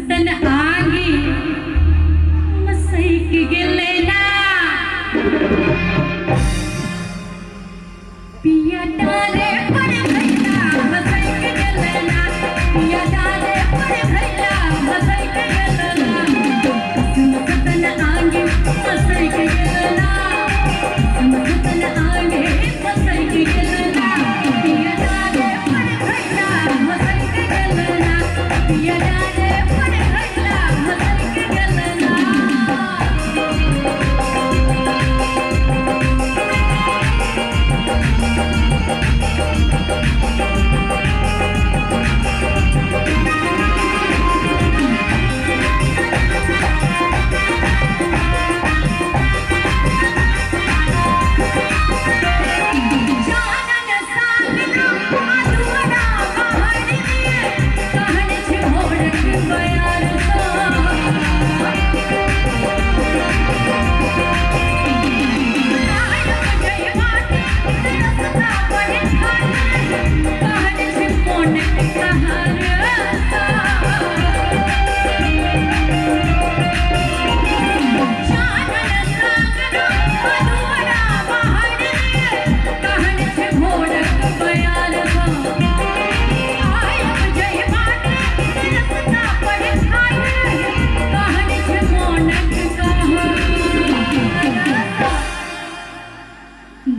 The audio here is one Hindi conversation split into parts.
सुतन आगी मसैक गेले ना पिया डाले पर भैला मसैक गेले ना पिया डाले पर भैला मसैक गेले ना सुतन आगी मसैक गेले ना सुतन आगी मसैक गेले ना पिया डाले पर भैला मसैक गेले ना पिया डाले पर भैला मसैक गेले ना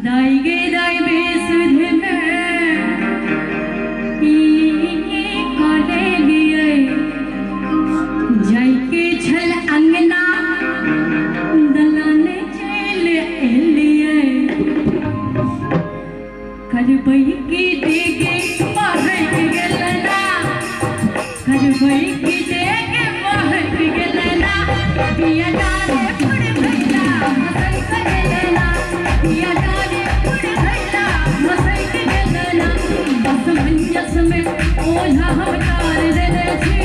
दाई गे दाई बेसुध काले लिए जाई के छल अंगना दलाने चल लिए करबई की देगे महक गेलना करबई की देगे महक गेलना पिया डाले पर भैला मसैक गेलना पिया डाले पर भैला मसैक गेलना असमंजस में ओझा हम तार देले छी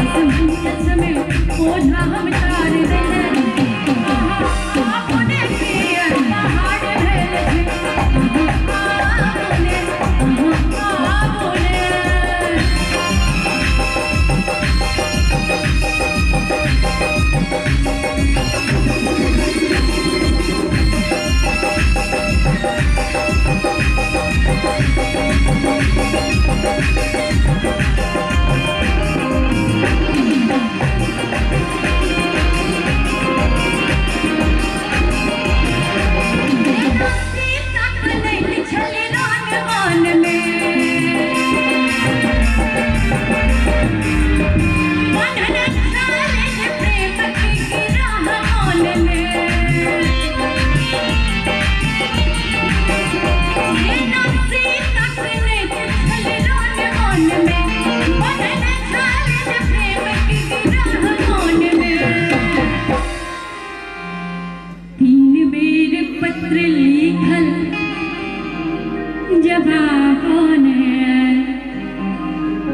असमंजस में ओझा हम तार देले अपने पिया पहाड़ भेल छी बोले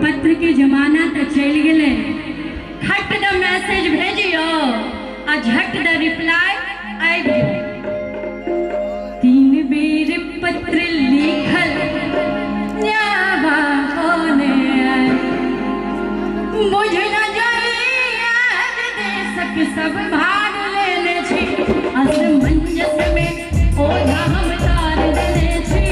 पत्र के जमाना तो चल गए खट द मैसेज भेजियो आ झट द रिप्लाई आबि जाओ 3 बेर पत्र लिखल जाबा कोने बुझ न जाइए देशक सब भाग लेने छी असमंजस में ओझा हम तार देने छी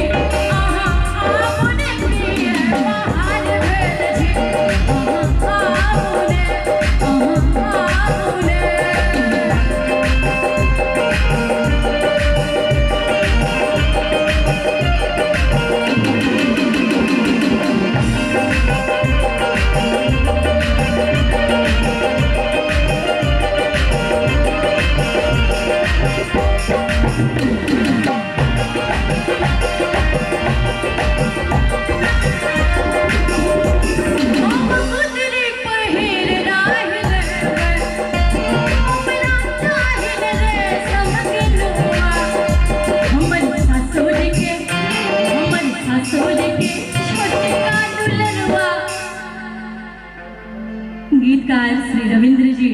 गीतकार श्री रविंद्र जी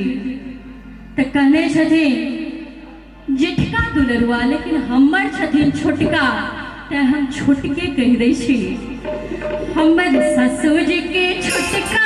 तो कहने छथिन जेठका दुलरुआ लेकिन हमर छथिन छोटका ते हम छोटके कह दै छी हमर ससुर जी के छोटका